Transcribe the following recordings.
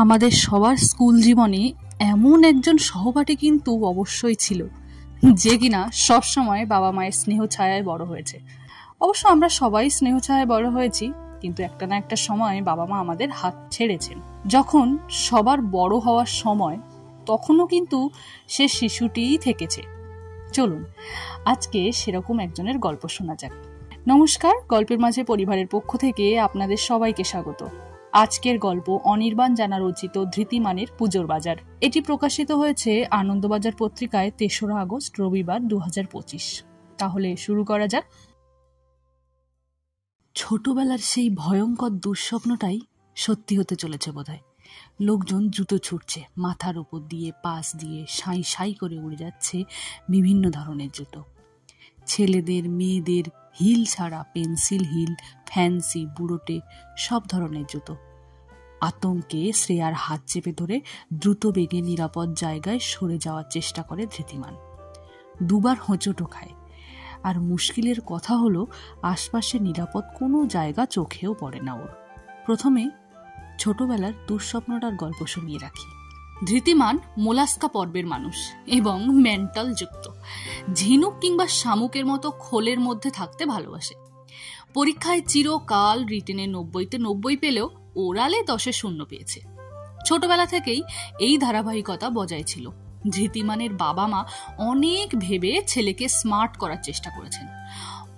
আমাদের সবার স্কুল জীবনে এমন একজন সহপাঠী কিন্তু অবশ্যই ছিল, যে কিনা সবসময় বাবা মায়ের স্নেহ ছায়ায় বড় হয়েছে। অবশ্য আমরা সবাই স্নেহ ছায়ায় বড় হয়েছি, কিন্তু একটা না একটা সময় বাবা মা আমাদের হাত ছেড়েছেন। যখন সবার বড় হওয়ার সময়, তখনও কিন্তু সে শিশুটিই থেকেছে। চলুন আজকে সেরকম একজনের গল্প শোনা যাক। নমস্কার, গল্পের মাঝে পরিবারের পক্ষ থেকে আপনাদের সবাইকে স্বাগত। আজকের গল্প অনির্বাণ জানা রচিত ধৃতিমানের পুজোর বাজার। এটি প্রকাশিত হয়েছে আনন্দবাজার পত্রিকায় ৩রা আগস্ট রবিবার ২০২৫। তাহলে শুরু করা যাক। ছোটবেলার সেই ভয়ঙ্কর দুঃস্বপ্নটাই সত্যি হতে চলেছে বোধহয়। লোকজন জুতো ছুটছে, মাথার উপর দিয়ে পাশ দিয়ে সাই সাই করে উড়ে যাচ্ছে বিভিন্ন ধরনের জুতো। ছেলেদের মেয়েদের হিল ছাড়া পেন্সিল হিল, ফ্যান্সি, বুড়োটে সব ধরনের জুতো। আতঙ্কে শ্রেয়ার হাত চেপে ধরে দ্রুত বেগে নিরাপদ জায়গায় সরে যাওয়ার চেষ্টা করে ধৃতিমান। দুবার হোঁচটও খায়। আর মুশকিলের কথা হলো, আশপাশে নিরাপদ কোনো জায়গা চোখেও পড়ে না ওর। প্রথমে ছোটবেলার দুঃস্বপ্নটার গল্প শুনিয়ে রাখি। ধৃতিমান মোলাস্কা পর্বের মানুষ এবং মেন্টাল যুক্ত। ঝিনুক কিংবা শামুকের মতো খোলের মধ্যে থাকতে ভালোবাসে। পরীক্ষায় চিরকাল রিটেনে 90-তে 90 পেলেও ওরালে 10-এ 0 পেয়েছে। ছোটবেলা থেকেই এই ধারাবাহিকতা বজায় ছিল। ধৃতিমানের বাবা মা অনেক ভেবে ছেলেকে স্মার্ট করার চেষ্টা করেছেন।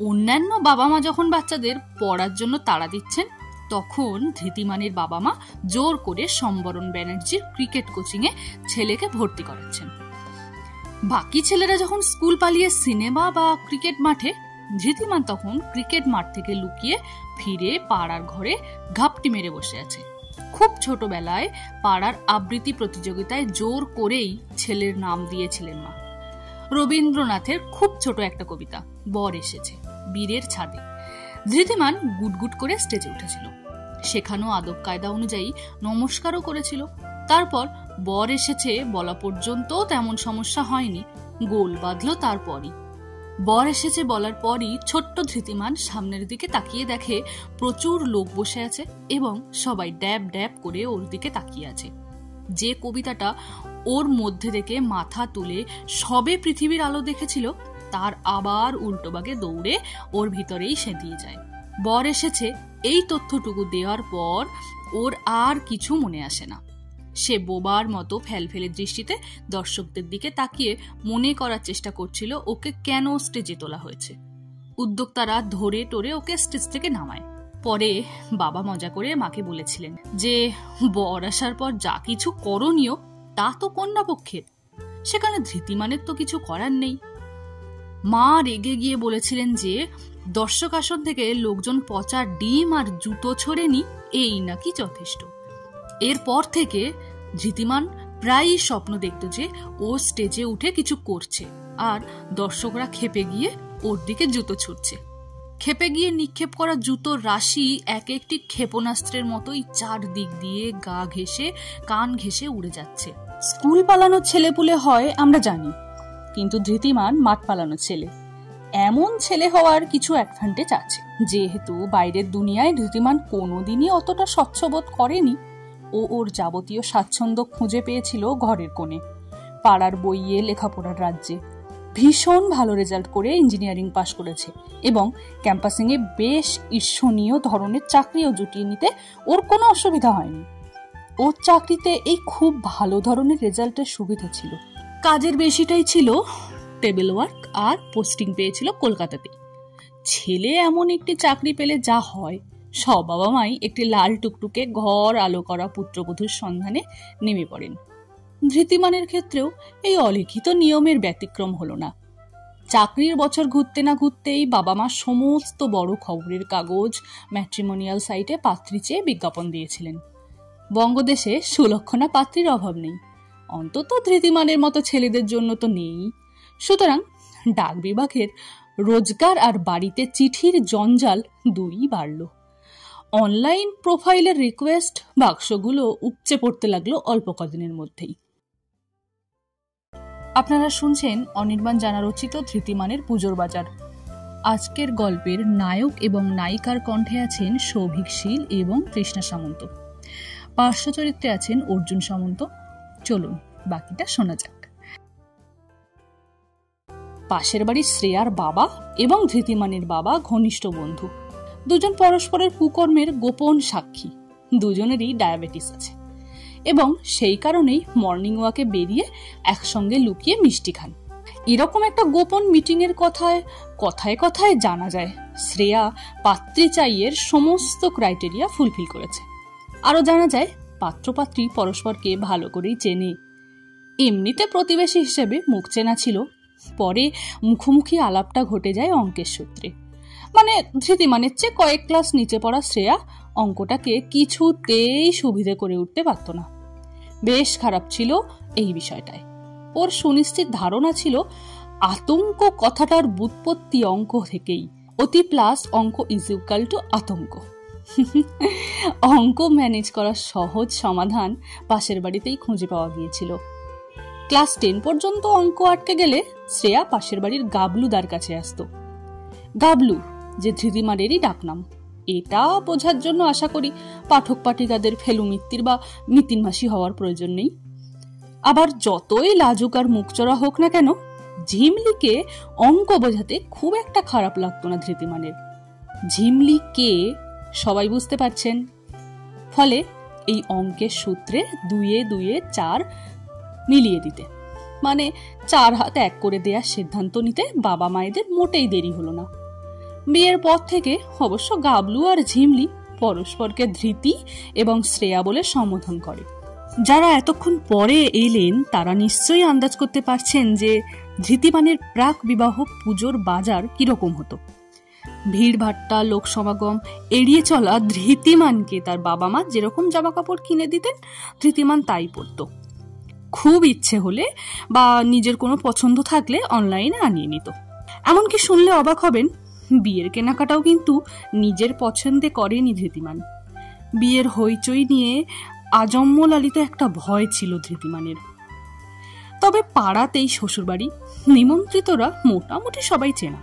অন্যান্য বাবা মা যখন বাচ্চাদের পড়ার জন্য তাড়া দিচ্ছেন, তখন ধৃতিমানের বাবা মা জোর করে সম্বরণ ব্যানার্জির ক্রিকেট কোচিংয়ে ছেলেকে ভর্তি করাচ্ছেন। বাকি ছেলেরা যখন স্কুল পালিয়ে সিনেমা বা ক্রিকেট মাঠে, ধৃতিমান তখন ক্রিকেট মাঠ থেকে লুকিয়ে ফিরে পাড়ার ঘরে ঘাপটি মেরে বসে আছে। খুব ছোটবেলায় পাড়ার আবৃত্তি প্রতিযোগিতায় জোর করেই ছেলের নাম দিয়েছিলেন মা। রবীন্দ্রনাথের খুব ছোট একটা কবিতা, বর এসেছে, বীরের ছাদে। ধৃতিমান গুটগুট করে স্টেজে উঠেছিল। শেখানো আদব কায়দা অনুযায়ী নমস্কারও করেছিল। তারপর বর এসেছে বলা পর্যন্ত তেমন সমস্যা হয়নি, গোল বাঁধল তারপরই। বর এসেছে বলার পরই ছোট্ট ধৃতিমান সামনের দিকে তাকিয়ে দেখে প্রচুর লোক বসে আছে এবং সবাই ড্যাব ড্যাব করে ওর দিকে তাকিয়ে আছে। যে কবিতাটা ওর মধ্যে থেকে মাথা তুলে সবে পৃথিবীর আলো দেখেছিল, তার আবার উল্টোবাগে দৌড়ে ওর ভিতরেই সে দিয়ে যায়। বর এসেছে এই তথ্যটুকু দেওয়ার পর ওর আর কিছু মনে আসে না। সে বোবার মতো ফেলফেলে দৃষ্টিতে দর্শকদের দিকে তাকিয়ে মনে করার চেষ্টা করছিল ওকে কেন স্টেজে তোলা হয়েছে। উদ্যোক্তারা ধরে টরে ওকে স্টেজ থেকে নামায়। পরে বাবা মজা করে মাকে বলেছিলেন যে বর আসার পর যা কিছু করণীয় তা তো কন্যা পক্ষের, সেখানে ধৃতিমানের তো কিছু করার নেই। মা রেগে গিয়ে বলেছিলেন যে দর্শক আসন থেকে লোকজন পচা ডিম আর জুতো ছড়েনি, এই নাকি যথেষ্ট। এরপর থেকে ধৃতিমান প্রায়ই স্বপ্ন দেখত যে ও স্টেজে উঠে কিছু করছে আর দর্শকরা খেপে গিয়ে ওর দিকে জুতো ছুটছে। খেপে গিয়ে নিক্ষেপ করা জুতোর রাশি এক একটি ক্ষেপণাস্ত্রের মতোই চারদিক দিয়ে গা ঘেঁষে কান ঘেঁষে উড়ে যাচ্ছে। স্কুল পালানোর ছেলেপুলে হয় আমরা জানি, কিন্তু ধৃতিমান মাঠ পালানোর ছেলে। এমন ছেলে হওয়ার কিছু অ্যাডভান্টেজ আছে। যেহেতু বাইরের দুনিয়ায় ধৃতিমান কোনোদিনই অতটা স্বচ্ছবোধ করেনি, ও ওর যাবতীয় স্বাচ্ছন্দ্য খুঁজে পেয়েছিল ঘরের কোণে, পাড়ার বইয়ে, লেখাপড়ার রাজ্যে। ভীষণ ভালো রেজাল্ট করে ইঞ্জিনিয়ারিং পাশ করেছে এবং ক্যাম্পাসিংয়ে বেশ ঈর্ষণীয় ধরনের চাকরিও জুটিয়ে নিতে ওর কোনো অসুবিধা হয়নি। ওর চাকরিতে এই খুব ভালো ধরনের রেজাল্টের সুবিধা ছিল। কাজের বেশিটাই ছিল টেবিল ওয়ার্ক, আর পোস্টিং পেয়েছিল কলকাতাতে। ছেলে এমন একটি চাকরি পেলে যা হয়, সব বাবা মাই একটি লাল টুকটুকে ঘর আলো করা পুত্রবধূর সন্ধানে নেমে পড়েন। ধৃতিমানের ক্ষেত্রেও এই অলিখিত নিয়মের ব্যতিক্রম হলো না। চাকরির বছর ঘুরতে না ঘুরতেই বাবা মা সমস্ত বড় খবরের কাগজ, ম্যাট্রিমোনিয়াল সাইটে পাত্রী চেয়ে বিজ্ঞাপন দিয়েছিলেন। বঙ্গদেশে সুলক্ষণা পাত্রীর অভাব নেই, অন্তত ধৃতিমানের মতো ছেলেদের জন্য তো নেই। সুতরাং ডাক বিভাগের রোজগার আর বাড়িতে চিঠির জঞ্জাল দুই বাড়ল। অনলাইন প্রোফাইলের রিকোয়েস্ট বাক্সগুলো উপচে পড়তে লাগলো অল্প কদিনের মধ্যেই। আপনারা শুনছেন অনির্বাণ জানা রচিত ধৃতিমানের পুজোর বাজার। আজকের গল্পের নায়ক এবং নায়িকার কণ্ঠে আছেন সৌভিক শীল এবং কৃষ্ণা সামন্ত। পার্শ্ব চরিত্রে আছেন অর্জুন সামন্ত। চলুন বাকিটা শোনা যাক। পাশের বাড়ির শ্রেয়ার বাবা এবং ধৃতিমানের বাবা ঘনিষ্ঠ বন্ধু। দুজন পরস্পরের কুকর্মের গোপন সাক্ষী। দুজনেরই ডায়াবেটিস আছে এবং সেই কারণেই মর্নিং ওয়াকে বেরিয়ে একসঙ্গে লুকিয়ে মিষ্টি খান। এরকম একটা গোপন মিটিং এর কথায় কথায় কথায় জানা যায় শ্রেয়া পাত্রী চাইয়ের সমস্ত ক্রাইটেরিয়া ফুলফিল করেছে। আরো জানা যায় পাত্রপাত্রী পরস্পরকে ভালো করেই চেনে। এমনিতে প্রতিবেশী হিসেবে মুখ চেনা ছিল, পরে মুখোমুখি আলাপটা ঘটে যায় অঙ্কের সূত্রে। মানে ধৃতিমানের চেয়ে কয়েক ক্লাস নিচে পড়া শ্রেয়া অঙ্কটাকে কিছুতেই সুবিধে করে উঠতে পারত না। বেশ খারাপ ছিল এই বিষয়টায়। ওর সুনিশ্চিত ধারণা ছিল আতঙ্ক কথাটার ব্যুৎপত্তি অঙ্ক থেকেই। অতি প্লাস অঙ্ক ইজ ইকুয়াল টু আতঙ্ক। অঙ্ক ম্যানেজ করার সহজ সমাধান পাশের বাড়িতেই খুঁজে পাওয়া গিয়েছিল। ক্লাস 10 পর্যন্ত অঙ্ক আটকে গেলে শ্রেয়া পাশের বাড়ির গাবলুদার কাছে আসতো। গাবলু যে ধৃতিমানেরই ডাকনাম, এটা বোঝার জন্য আশা করি পাঠক পাঠিকাদের ফেলু মিত্তির বা মিতিন মাসি হওয়ার প্রয়োজন নেই। আবার যতই লাজুক আর মুখচড়া হোক না কেন, ঝিমলিকে অঙ্ক বোঝাতে খুব একটা খারাপ লাগতো না ধৃতিমানের। ঝিমলি কে সবাই বুঝতে পারছেন। ফলে এই অঙ্কের সূত্রে 2 2 4 মিলিয়ে দিতে, মানে 4 হাত 1 করে দেওয়ার সিদ্ধান্ত নিতে বাবা মায়েদের মোটেই দেরি হলো না। বিয়ের পর থেকে অবশ্য গাবলু আর ঝিমলি পরস্পরকে ধৃতি এবং শ্রেয়া বলে সম্বোধন করে। যারা এতক্ষণ পরে এলেন তারা নিশ্চয়ই আন্দাজ করতে পারছেন যে ধৃতিমানের প্রাক বিবাহ পুজোর বাজার কিরকম হতো। ভিড় ভাট্টা, লোক সমাগম এড়িয়ে চলা ধৃতিমানকে তার বাবা মা যেরকম জামা কাপড় কিনে দিতেন ধৃতিমান তাই পরত। খুব ইচ্ছে হলে বা নিজের কোনো পছন্দ থাকলে অনলাইনে আনিয়ে নিত। এমনকি শুনলে অবাক হবেন, বিয়ের কেনাকাটাও কিন্তু নিজের পছন্দে করেনি ধৃতিমান। বিয়ের হইচই নিয়ে আজম্ম লালিত একটা ভয় ছিল ধৃতিমানের। তবে পাড়াতেই শ্বশুরবাড়ি, নিমন্ত্রিতরা মোটামুটি সবাই চেনা।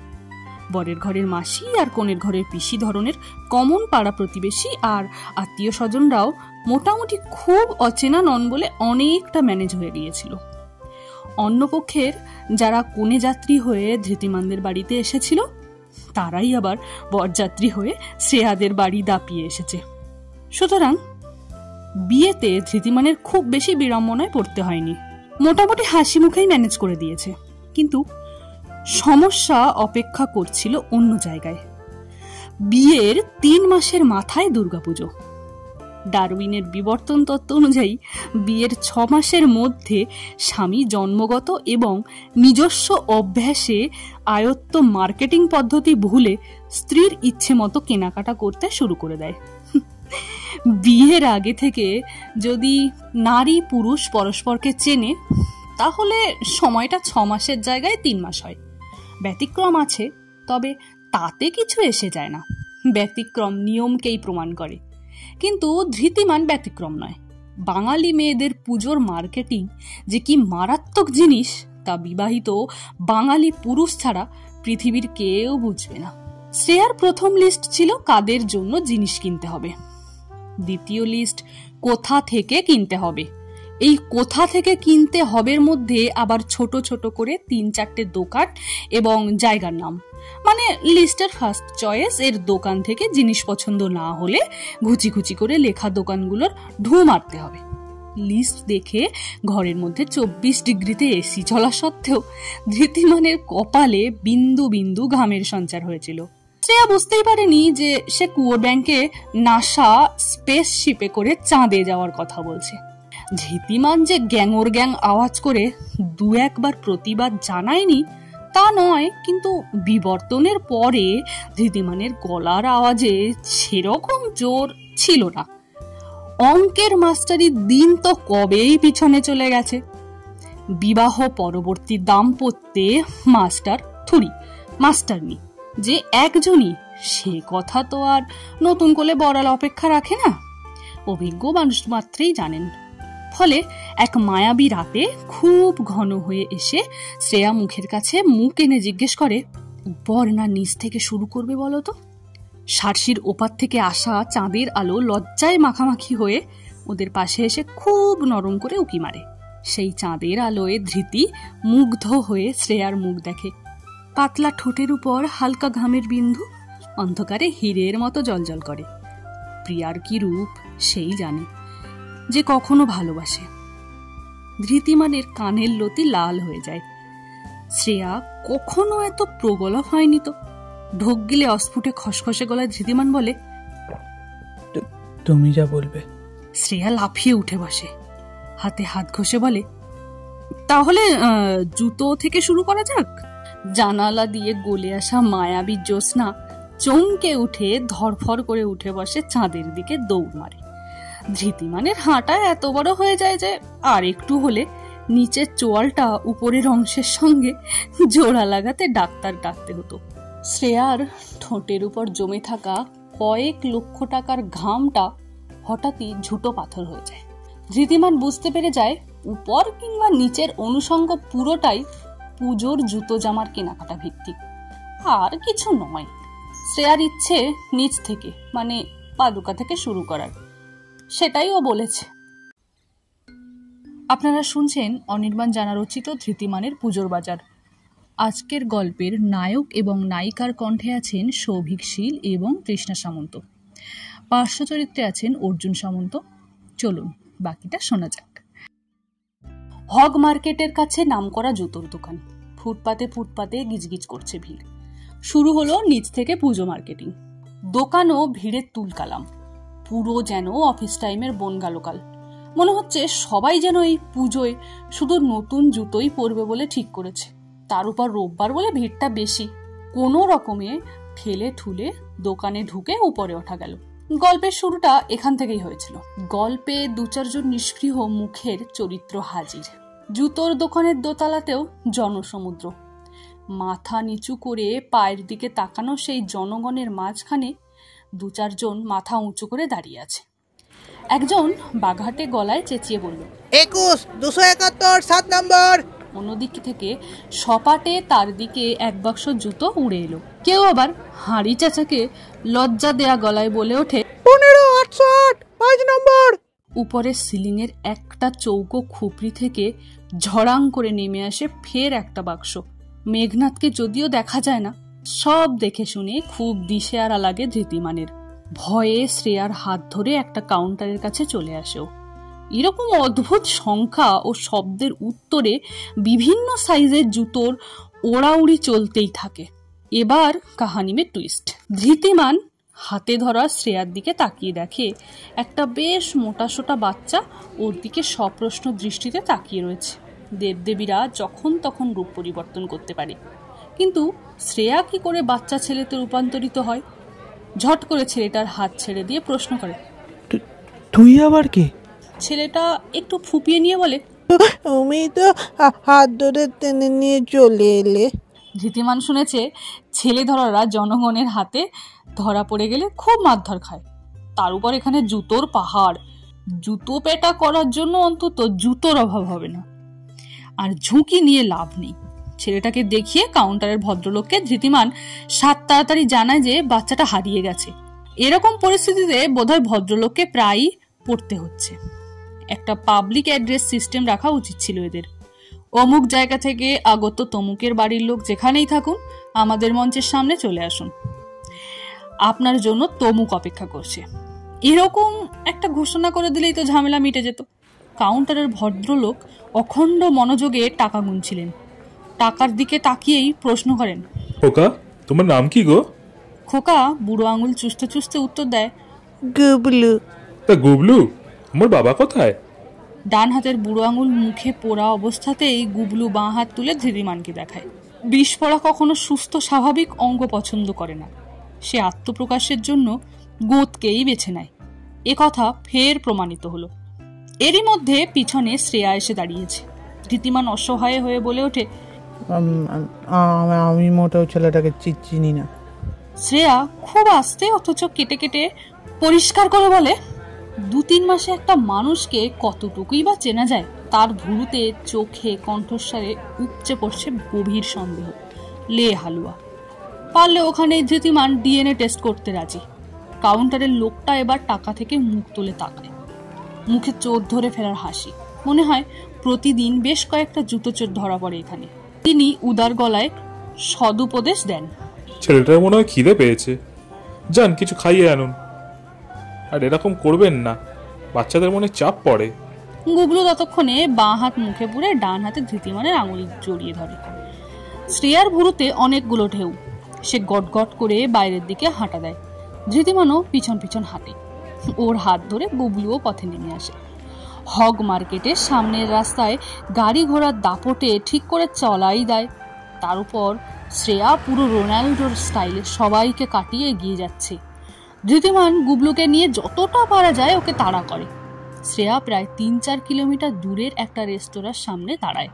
বরের ঘরের মাসি আর কনের ঘরের পিসি ধরনের কমন পাড়া প্রতিবেশী আর আত্মীয় স্বজনরাও মোটামুটি খুব অচেনা নন বলে অনেকটা ম্যানেজ হয়ে গিয়েছিল। অন্যপক্ষের যারা কনে যাত্রী হয়ে ধৃতিমানদের বাড়িতে এসেছিল তারাই আবার বরযাত্রী হয়ে শ্রেয়াদের বাড়ি দাপিয়ে এসেছে। সুতরাং বিয়েতে ধৃতিমানের খুব বেশি বিড়ম্বনায় পড়তে হয়নি, মোটামুটি হাসি মুখেই ম্যানেজ করে দিয়েছে। কিন্তু সমস্যা অপেক্ষা করছিল অন্য জায়গায়। বিয়ের 3 মাসের মাথায় দুর্গাপুজো। ডারউইনের বিবর্তন তত্ত্ব অনুযায়ী বিয়ের 6 মাসের মধ্যে স্বামী জন্মগত এবং নিজস্ব অভ্যাসে আয়ত্ত মার্কেটিং পদ্ধতি ভুলে স্ত্রীর ইচ্ছে মতো কেনাকাটা করতে শুরু করে দেয়। বিয়ের আগে থেকে যদি নারী পুরুষ পরস্পরকে চেনে তাহলে সময়টা 6 মাসের জায়গায় 3 মাস হয়। ব্যতিক্রম আছে, তবে তাতে কিছু এসে যায় না। ব্যতিক্রম নিয়মকেই প্রমাণ করে, কিন্তু ধৃতিমান ব্যতিক্রম নয়। বাঙালি মেয়েদের পুজোর মার্কেটিং যে কি মারাত্মক জিনিস তা বিবাহিত বাঙালি পুরুষ ছাড়া পৃথিবীর কেউ বুঝবে না। শ্রেয়ার প্রথম লিস্ট ছিল কাদের জন্য জিনিস কিনতে হবে, দ্বিতীয় লিস্ট কোথা থেকে কিনতে হবে। এই কোথা থেকে কিনতে হবের মধ্যে আবার ছোট ছোট করে 3-4টে দোকান এবং জায়গার নাম। মানে লিস্টের ফার্স্ট চয়েস এর দোকান থেকে জিনিস পছন্দ না হলে ঘুচি ঘুচি করে লেখা দোকানগুলোর ঢু মারতে হবে। লিস্ট দেখে ঘরের মধ্যে 24 ডিগ্রিতে এসি চলা সত্ত্বেও ধৃতিমানের কপালে বিন্দু বিন্দু ঘামের সঞ্চার হয়েছিল। শ্রেয়া বুঝতেই পারেনি যে সে কুয়োর ব্যাংকে নাসা স্পেসশিপে করে চাঁদে যাওয়ার কথা বলছে। ধৃতিমান যে গ্যাংর গ্যাং আওয়াজ করে 2-1 বার প্রতিবাদ জানায়নি তা নয়, কিন্তু বিবর্তনের পরে ধৃতিমানের গলার আওয়াজে সেরকম জোর ছিল না। অঙ্কের মাস্টারির দিন তো কবেই পিছনে চলে গেছে। বিবাহ পরবর্তী দাম্পত্যে মাস্টার থুরি মাস্টারনি যে একজনই, সে কথা তো আর নতুন করে বলার অপেক্ষা রাখে না। অভিজ্ঞ মানুষ মাত্রই জানেন। ফলে এক মায়াবী রাতে খুব ঘন হয়ে এসে শ্রেয়া মুখের কাছে মুখ এনে জিজ্ঞেস করে, বর না নিচ থেকে শুরু করবে বলো তো? সার্সির ওপার থেকে আসা চাঁদের আলো লজ্জায় মাখামাখি হয়ে ওদের পাশে এসে খুব নরম করে উকি মারে। সেই চাঁদের আলোয় ধৃতি মুগ্ধ হয়ে শ্রেয়ার মুখ দেখে। পাতলা ঠোঁটের উপর হালকা ঘামের বিন্দু অন্ধকারে হীরের মতো জ্বলজ্বল করে। প্রিয়ার কি রূপ সেই জানে, যে কখনো ভালোবাসে। ধৃতিমানের কানের লতি লাল হয়ে যায়। শ্রেয়া কখনো এত প্রগলভ হয়নি তো। ঢোক গিলে অস্ফুটে খসখসে গলায় ধৃতিমান বলে, তুমি যা বলবে। শ্রেয়া লাফিয়ে উঠে বসে, হাতে হাত ঘষে বলে, তাহলে জুতো থেকে শুরু করা যাক। জানালা দিয়ে গলে আসা মায়াবী জ্যোৎস্না চমকে উঠে ধরফর করে উঠে বসে, চাঁদের দিকে দৌড় মারে। ধৃতিমানের হাঁটা এত বড় হয়ে যায় যে আর একটু হলে নিচের চোয়ালটা উপরের অংশের সঙ্গে জোড়া লাগাতে ডাক্তার ডাকতে হতো। শ্রেয়ার ঠোঁটের উপর জমে থাকা কয়েক লক্ষ টাকার ঘামটা হঠাৎই ঝুটো পাথর হয়ে যায়। ধৃতিমান বুঝতে পেরে যায় উপর কিংবা নিচের অনুষঙ্গ পুরোটাই পুজোর জুতো জামার কেনাকাটা ভিত্তিক, আর কিছু নয়। শ্রেয়ার ইচ্ছে নিচ থেকে, মানে পাদুকা থেকে শুরু করার, সেটাই ও বলেছে। আপনারা শুনছেন অনির্বাণ জানা রচিত ধৃতিমানের পুজোর বাজার। আজকের গল্পের নায়ক এবং নায়িকার কণ্ঠে আছেন সৌভিক শীল এবং তৃষ্ণা সামন্ত। পার্শ্ব চরিত্রে আছেন অর্জুন সামন্ত। চলুন বাকিটা শোনা যাক। হগ মার্কেটের কাছে নামকরা জুতোর দোকান। ফুটপাতে ফুটপাতে গিজগিজ করছে ভিড়। শুরু হলো নিচ থেকে পুজো মার্কেটিং। দোকানও ভিড়ের তুলকালাম, পুরো যেন অফিস টাইমের বনগালোকাল। মনে হচ্ছে সবাই যেন এই পুজোয় শুধু নতুন জুতোই পরবে বলে ঠিক করেছে। তার উপর রোববার বলে ভিড়টা বেশি। কোনো রকমে ঠেলে ঠুলে দোকানে ঢুকে উপরে ওঠা গেল। গল্পের শুরুটা এখান থেকেই হয়েছিল। গল্পে দু চারজন নিষ্ক্রিয় মুখের চরিত্র হাজির। জুতোর দোকানের দোতলাতেও জনসমুদ্র। মাথা নিচু করে পায়ের দিকে তাকানো সেই জনগণের মাঝখানে দু চারজন মাথা উঁচু করে দাঁড়িয়ে আছে। একজন বাঘাটে গলায় চেঁচিয়ে বলল, 21, 271, 7 নম্বর। অন্যদিক থেকে সপাটে তার দিকে এক বাক্স জুতো উড়ে এলো। কেউ আবার হাঁড়ি চাচাকে লজ্জা দেয়া গলায় বলে ওঠে, 15, 5 নম্বর। উপরের সিলিং এর একটা চৌকো খুপড়ি থেকে ঝড়াং করে নেমে আসে ফের একটা বাক্স। মেঘনাথকে যদিও দেখা যায় না, সব দেখে শুনে খুব দিশেহারা লাগে ধৃতিমানের। ভয়ে শ্রেয়ার হাত ধরে একটা কাউন্টারের কাছে চলে আসেও। এরকম অদ্ভুত সংখ্যা ও শব্দের উত্তরে বিভিন্ন সাইজের জুতোর ওড়াউড়ি চলতেই থাকে। এবার কাহানি মে টুইস্ট। ধৃতিমান হাতে ধরা শ্রেয়ার দিকে তাকিয়ে দেখে একটা বেশ মোটাসোটা বাচ্চা ওর দিকে সপ্রশ্ন দৃষ্টিতে তাকিয়ে রয়েছে। দেবদেবীরা যখন তখন রূপ পরিবর্তন করতে পারে, কিন্তু শ্রেয়া কি করে বাচ্চা ছেলেতে রূপান্তরিত হয়? ঝট করে ছেলেটার হাত ছেড়ে দিয়ে প্রশ্ন করে, তুই আবার কে? ছেলেটা একটু ফুপিয়ে নিয়ে বলে, তুমি তো হাত ধরে টেনে নিয়ে চলে এলে। ধৃতিমান শুনেছে ছেলে ধরারা জনগণের হাতে ধরা পড়ে গেলে খুব মারধর খায়। তার উপর এখানে জুতোর পাহাড়। জুতো পেটা করার জন্য অন্তত জুতোর অভাব হবে না। আর ঝুঁকি নিয়ে লাভ নেই। ছেলেটাকে দেখিয়ে কাউন্টারের ভদ্রলোককে ধৃতিমান সাত তাড়াতাড়ি জানায় যে বাচ্চাটা হারিয়ে গেছে। এরকম পরিস্থিতিতে বোধহয় ভদ্রলোককে প্রায়ই পড়তে হচ্ছে। একটা পাবলিক অ্যাড্রেস সিস্টেম রাখা উচিত ছিল এদের। অমুক জায়গা থেকে আগত তমুকের বাড়ির লোক যেখানেই থাকুন, আমাদের মঞ্চের সামনে চলে আসুন, আপনার জন্য তমুক অপেক্ষা করছে। এরকম একটা ঘোষণা করে দিলেই তো ঝামেলা মিটে যেত। কাউন্টারের ভদ্রলোক অখণ্ড মনোযোগে টাকা গুনছিলেন। টাকার দিকে তাকিয়েই প্রশ্ন করেন, খোকা, তোমার নাম কি গো? খোকা বুড়ো আঙুল চুষতে চুষতে উত্তর দেয়, গুবলু। তা গুবলু, তোমার বাবা কোথায়? ডান হাতের বুড়ো আঙুল মুখে পোড়া অবস্থাতেই গুবলু বাঁ হাত তুলে ধৃতিমানকে দেখায়। বিস্ফোরা কখনো সুস্থ স্বাভাবিক অঙ্গ পছন্দ করে না। সে আত্মপ্রকাশের জন্য গোঁতকেই বেছে নেয়। এ কথা ফের প্রমাণিত হলো। এরই মধ্যে পিছনে শ্রেয়া এসে দাঁড়িয়েছে। ধৃতিমান অসহায় হয়ে বলে ওঠে, আমি মোটেও ছেলেটাকে চিনি না। শ্রেয়া খুব আস্তে অথচ কেটে কেটে পরিষ্কার করে বলে, 2-3 মাসে একটা মানুষকে কতটুকুই বা চেনা যায়? তার ভুরুতে, চোখে, কণ্ঠস্বরে উপচে পড়ছে গভীর সন্দেহ। লে হালুয়া। পারলে ওখানে ধৃতিমান ডিএনএ টেস্ট করতে রাজি। কাউন্টারের লোকটা এবার টাকা থেকে মুখ তুলে তাকায়। মুখে চোর ধরে ফেলার হাসি। মনে হয় প্রতিদিন বেশ কয়েকটা জুতো চোর ধরা পড়ে এখানে। তিনি উদার গলায় সদুপদেশ দেন। ছেলেটার মনে হয় খিদে পেয়েছে, যান কিছু খাইয়ে আনুন। আর এরকম করবেন না, বাচ্চাদের মনে চাপ পড়ে। গুবলু ততক্ষণে বাঁ হাত মুখে পুরে ডান হাতে ধৃতিমানের আঙুল জড়িয়ে ধরে। শ্রেয়ার ভুরুতে অনেকগুলো ঢেউ। সে গট গট করে বাইরের দিকে হাঁটা দেয়। ধৃতিমানও পিছন পিছন হাঁটে। ওর হাত ধরে গুবলুও পথে নেমে আসে। হগ মার্কেটের সামনের রাস্তায় গাড়ি ঘোড়ার দাপটে ঠিক করে চলাই দেয়। তার উপর শ্রেয়া পুরো রোনাল্ডোর স্টাইলে সবাইকে কাটিয়ে এগিয়ে যাচ্ছে। ধৃতিমান গুবলুকে নিয়ে যতটা পারা যায় ওকে তাড়া করে। শ্রেয়া প্রায় 3-4 কিলোমিটার দূরের একটা রেস্তোরাঁর সামনে দাঁড়ায়।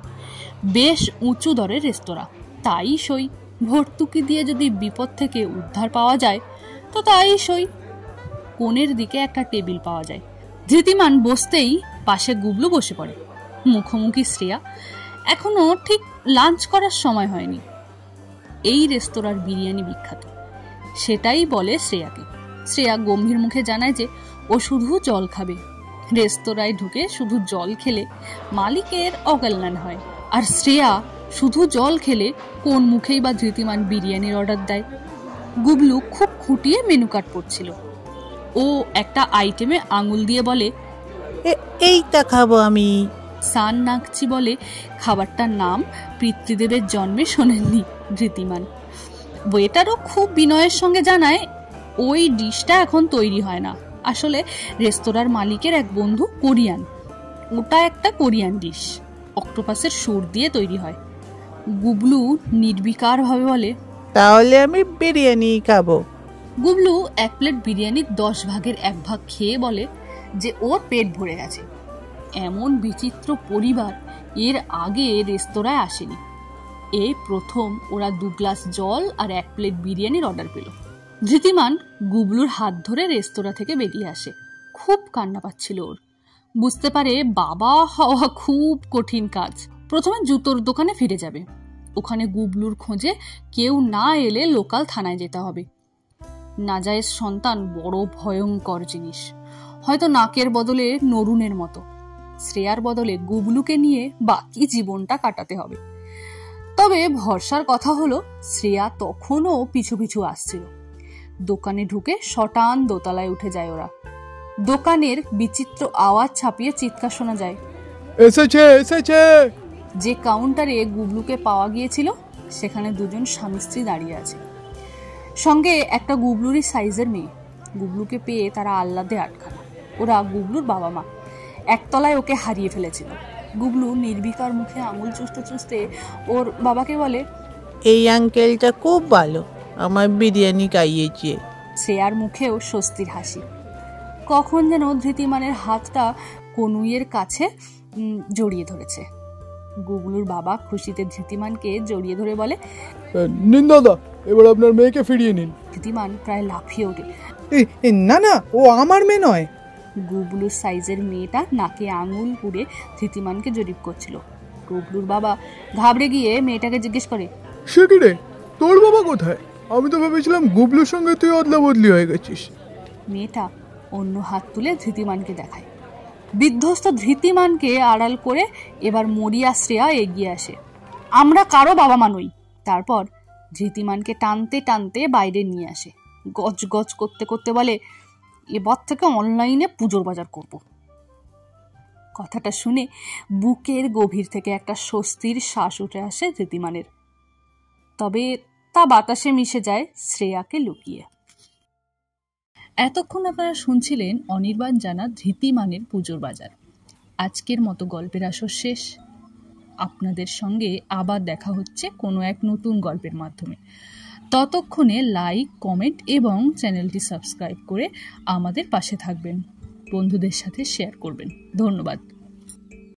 বেশ উঁচু দরের রেস্তোরাঁ, তাই সই। ভর্তুকি দিয়ে যদি বিপদ থেকে উদ্ধার পাওয়া যায় তো তাই সই। কোণের দিকে একটা টেবিল পাওয়া যায়। ধৃতিমান বসতেই পাশে গুবলু বসে পড়ে। মুখোমুখি শ্রেয়া। এখনো ঠিক লাঞ্চ করার সময় হয়নি। এই রেস্তোরাঁর বিরিয়ানি বিখ্যাত, সেটাই বলে শ্রেয়াকে। শ্রেয়া গম্ভীর মুখে জানায় যে ও শুধু জল খাবে। রেস্তোরাঁয় ঢুকে শুধু জল খেলে মালিকের অকল্যাণ হয়। আর শ্রেয়া শুধু জল খেলে কোন মুখেই বা ধৃতিমান বিরিয়ানির অর্ডার দেয়। গুবলু খুব খুঁটিয়ে মেনু কার্ড পড়ছিল। ও একটা আইটেমে আঙুল দিয়ে বলে, এইটা খাবো আমি। সান নাকচি বলে খাবারটার নাম পিতৃদেবের জন্মে শোনেননি ধৃতিমান। ওয়েটারও খুব বিনয়ের সঙ্গে জানায় ওই ডিশটা এখন তৈরি হয় না। আসলে রেস্তোরাঁর মালিকের এক বন্ধু কোরিয়ান। ওটা একটা কোরিয়ান ডিশ, অক্টোপাসের সুর দিয়ে তৈরি হয়। গুবলু নির্বিকার ভাবে বলে, তাহলে আমি বিরিয়ানি খাবো। গুবলু 1 প্লেট বিরিয়ানির 10 ভাগের 1 ভাগ খেয়ে বলে যে ওর পেট ভরে গেছে। এমন বিচিত্র পরিবার এর আগে রেস্তোরাঁয় আসেনি। এই প্রথম ওরা 2 গ্লাস জল আর 1 প্লেট বিরিয়ানির অর্ডার পেল। ধৃতিমান গুবলুর হাত ধরে রেস্তোরাঁ থেকে বেরিয়ে আসে। খুব কান্না পাচ্ছিল ওর। বুঝতে পারে বাবা হওয়া খুব কঠিন কাজ। প্রথমে জুতোর দোকানে ফিরে যাবে। ওখানে গুবলুর খোঁজে কেউ না এলে লোকাল থানায় যেতে হবে। নাজায়েজ সন্তান বড় ভয়ঙ্কর জিনিস। হয়তো নাকের বদলে নরুনের মতো। শ্রেয়ার বদলে গুবলুকে নিয়ে বাকি জীবনটা কাটাতে হবে। তবে ভরসার কথা হলো শ্রেয়া তখনও পিছু পিছু আসছিল। দোকানে ঢুকে শটান দোতলায় উঠে যায় ওরা। দোকানের বিচিত্র আওয়াজ ছাপিয়ে চিৎকার শোনা যায়, এসেছে এসেছে। যে কাউন্টারে গুবলুকে পাওয়া গিয়েছিল সেখানে 2 জন স্বামী স্ত্রী দাঁড়িয়ে আছে, সঙ্গে একটা গুবলুরই সাইজের মেয়ে। গুবলুকে পেয়ে তারা আহ্লাদে আটখানা। ওরা গুবলুর বাবা মা। একতলায় ওকে হারিয়ে ফেলেছিল। গুবলু নির্বিকার মুখে আঙুল চুষতে চুষতে ওর বাবাকে বলে, এই আঙ্কেলটা খুব ভালো, আমার বিরিয়ানি খাইয়েছে। শ্রেয়ার মুখেও স্বস্তির হাসি। কখন যেন ধৃতিমানের হাতটা কনুইয়ের কাছে জড়িয়ে ধরেছে। গুবলুর বাবা খুশিতে ধৃতিমানকে জড়িয়ে ধরে বলে, নিন দাদা, এবার আপনার মেয়েকে ফিরিয়ে নিন। ধৃতিমান প্রায় লাফিয়ে ওঠে। না না, ও আমার মেয়ে নয়। গুবলুর সাইজের মেয়েটা নাকে আঙুল পুড়ে ধৃতিমানকে জরিপ করছিল। গুবলুর বাবা ঘাবড়ে গিয়ে মেয়েটাকে জিজ্ঞেস করে, সে কি রে, তোর বাবা কোথায়? আমি তো ভেবেছিলাম গুবলুর সঙ্গে তুই অদলা বদলি হয়ে গেছিস। মেয়েটা অন্য হাত তুলে ধৃতিমানকে দেখায়। বিধ্বস্ত ধৃতিমানকে আড়াল করে এবার মরিয়া শ্রেয়া এগিয়ে আসে। আমরা কারো বাবা মা নই। তারপর ধৃতিমানকে টানতে টানতে বাইরে নিয়ে আসে। গজ গজ করতে করতে বলে, এবার থেকে অনলাইনে পুজোর বাজার করব। কথাটা শুনে বুকের গভীর থেকে একটা স্বস্তির শ্বাস উঠে আসে ধৃতিমানের। তবে তা বাতাসে মিশে যায় শ্রেয়াকে লুকিয়ে। এতক্ষণ আপনারা শুনছিলেন অনির্বাণ জানা ধৃতিমানের পুজোর বাজার। আজকের মতো গল্পের আসর শেষ। আপনাদের সঙ্গে আবার দেখা হচ্ছে কোনো এক নতুন গল্পের মাধ্যমে। ততক্ষণে লাইক, কমেন্ট এবং চ্যানেলটি সাবস্ক্রাইব করে আমাদের পাশে থাকবেন। বন্ধুদের সাথে শেয়ার করবেন। ধন্যবাদ।